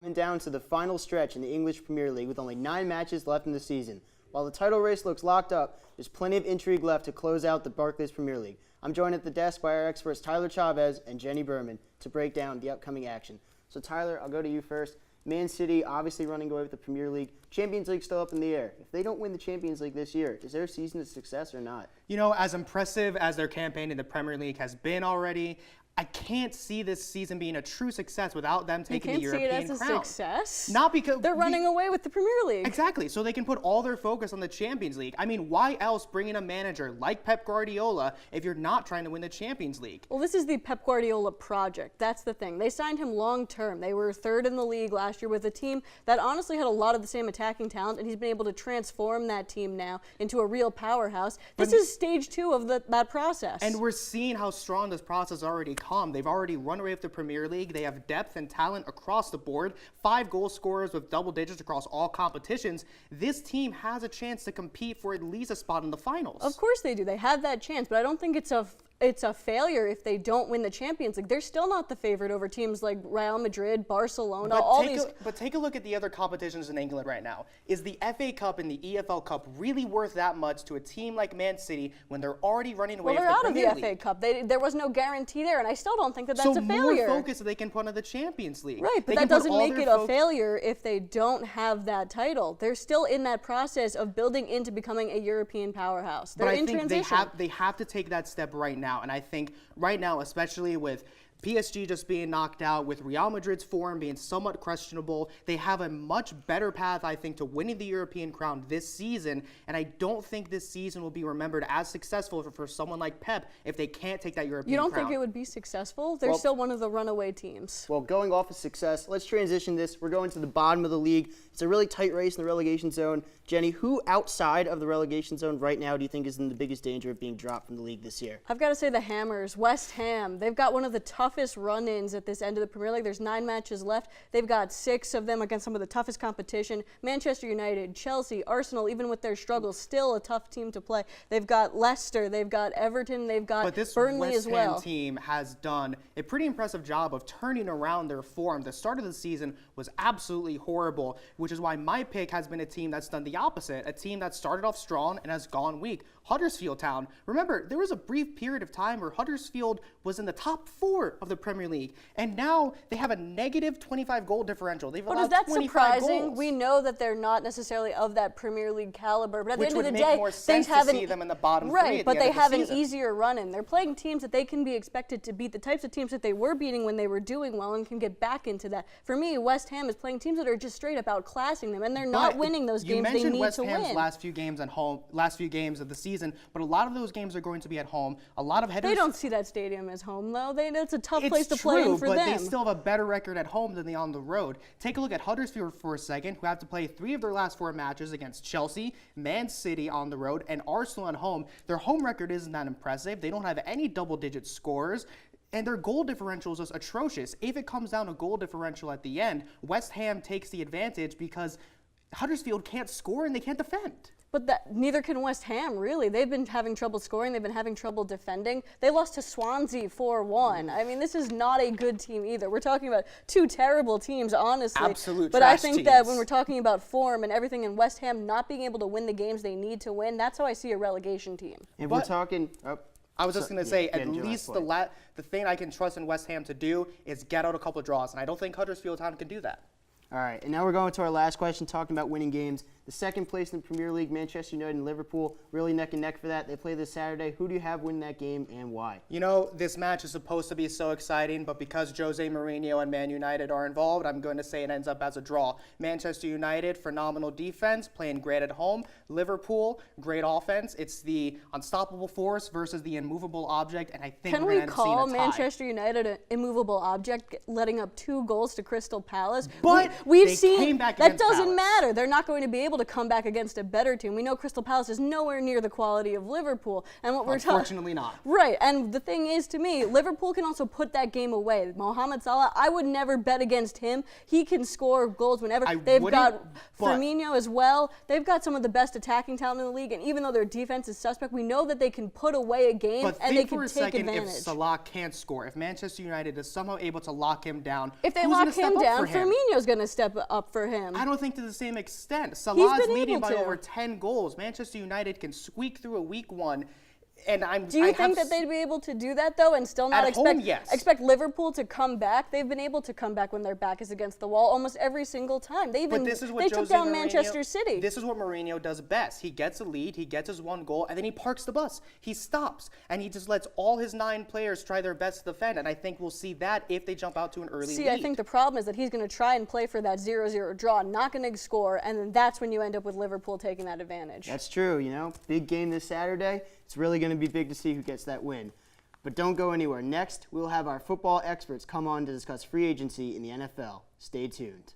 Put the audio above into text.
Coming down to the final stretch in the English Premier League with only 9 matches left in the season. While the title race looks locked up, there's plenty of intrigue left to close out the Barclays Premier League. I'm joined at the desk by our experts Tyler Chavez and Jenny Berman to break down the upcoming action. So Tyler, I'll go to you first. Man City obviously running away with the Premier League. Champions League still up in the air. If they don't win the Champions League this year, is their season a success or not? You know, as impressive as their campaign in the Premier League has been already, I can't see this season being a true success without them taking the European crown. You can't see it as a success? Not because they're running away with the Premier League. Exactly, so they can put all their focus on the Champions League. I mean, why else bring in a manager like Pep Guardiola if you're not trying to win the Champions League? Well, this is the Pep Guardiola project. That's the thing. They signed him long term. They were third in the league last year with a team that honestly had a lot of the same attacking talent, and he's been able to transform that team now into a real powerhouse. This is stage 2 of that process. And we're seeing how strong this process has already come. They've already run away with the Premier League. They have depth and talent across the board. 5 goal scorers with double digits across all competitions. This team has a chance to compete for at least a spot in the finals. Of course they do. They have that chance, but I don't think it's a failure if they don't win the Champions League. They're still not the favorite over teams like Real Madrid, Barcelona, But take a look at the other competitions in England right now. Is the FA Cup and the EFL Cup really worth that much to a team like Man City when they're already running away with the Premier League? Well, they're out of the FA Cup. There was no guarantee there, and I still don't think that's a failure. So more focus they can put on the Champions League. Right, but that doesn't make it a failure if they don't have that title. They're still in that process of building into becoming a European powerhouse. They're in transition. They have to take that step right now, and I think right now, especially with PSG just being knocked out, with Real Madrid's form being somewhat questionable, they have a much better path, I think, to winning the European crown this season, and I don't think this season will be remembered as successful for someone like Pep if they can't take that European crown. You don't think it would be successful? They're still one of the runaway teams. Well, going off of success, let's transition this. We're going to the bottom of the league. It's a really tight race in the relegation zone. Jenny, who outside of the relegation zone right now do you think is in the biggest danger of being dropped from the league this year? I've got to say the Hammers, West Ham. They've got one of the toughest run-ins at this end of the Premier League. There's 9 matches left. They've got 6 of them against some of the toughest competition. Manchester United, Chelsea, Arsenal, even with their struggles, still a tough team to play. They've got Leicester, they've got Everton, they've got Burnley as well. But this West Ham team has done a pretty impressive job of turning around their form. The start of the season was absolutely horrible, which is why my pick has been a team that's done the opposite, a team that started off strong and has gone weak. Huddersfield Town. Remember, there was a brief period of time where Huddersfield was in the top 4 of the Premier League, and now they have a negative 25 goal differential. They've allowed 25 goals. But is that surprising? We know that they're not necessarily of that Premier League caliber, but at the end of the day, which would make more sense to see them in the bottom 3 right, at but the end they of the have an season. easier run-in. They're playing teams that they can be expected to beat, the types of teams that they were beating when they were doing well and can get back into that. For me, West Ham is playing teams that are just straight up outclassing them, and they're not winning those games they need to win. You mentioned West Ham's last few games of the season, but a lot of those games are going to be at home. A lot of headers. They don't see that stadium as home, though. It's a tough place to play in for them. But they still have a better record at home than they on the road. Take a look at Huddersfield for a second, who have to play 3 of their last 4 matches against Chelsea, Man City on the road, and Arsenal at home. Their home record isn't that impressive. They don't have any double-digit scores. And their goal differential is just atrocious. If it comes down to goal differential at the end, West Ham takes the advantage because Huddersfield can't score and they can't defend. But neither can West Ham, really. They've been having trouble scoring. They've been having trouble defending. They lost to Swansea 4-1. I mean, this is not a good team either. We're talking about 2 terrible teams, honestly. Absolute But trash I think teams. that when we're talking about form and everything in West Ham not being able to win the games they need to win, that's how I see a relegation team. If we're talking... I was just going to say, at least the thing I can trust in West Ham to do is get out a couple of draws, and I don't think Huddersfield Town can do that. All right, and now we're going to our last question, talking about winning games. The second place in the Premier League, Manchester United and Liverpool, really neck and neck for that. They play this Saturday. Who do you have winning that game and why? You know, this match is supposed to be so exciting, but because Jose Mourinho and Man United are involved, I'm going to say it ends up as a draw. Manchester United, phenomenal defense, playing great at home. Liverpool, great offense. It's the unstoppable force versus the immovable object, and I think we're going to end up seeing a tie. Can we call Manchester United an immovable object, letting up 2 goals to Crystal Palace? But we've they seen came back that against doesn't Palace. matter. They're not going to be able to come back against a better team. We know Crystal Palace is nowhere near the quality of Liverpool, and what we're unfortunately not. Right, and the thing is, to me, Liverpool can also put that game away. Mohamed Salah, I would never bet against him. He can score goals whenever. They've got Firmino as well. They've got some of the best attacking talent in the league, and even though their defense is suspect, we know that they can put away a game and they can take advantage. If Salah can't score, if Manchester United is somehow able to lock him down, if they who's lock gonna step him up down, for him? Firmino's going to step up for him. I don't think to the same extent. Salah's leading by to. over 10 goals. Manchester United can squeak through a week one. Do you think that they'd be able to do that, though, and still not expect Liverpool to come back? They've been able to come back when their back is against the wall almost every single time. They took down Manchester City. This is what Mourinho does best. He gets a lead, he gets his one goal, and then he parks the bus. He stops, and he just lets all his 9 players try their best to defend, and I think we'll see that if they jump out to an early lead. I think the problem is that he's going to try and play for that 0-0 draw, not going to score, and then that's when you end up with Liverpool taking that advantage. That's true, Big game this Saturday. It's really going to be big to see who gets that win. But don't go anywhere. Next, we'll have our football experts come on to discuss free agency in the NFL. Stay tuned.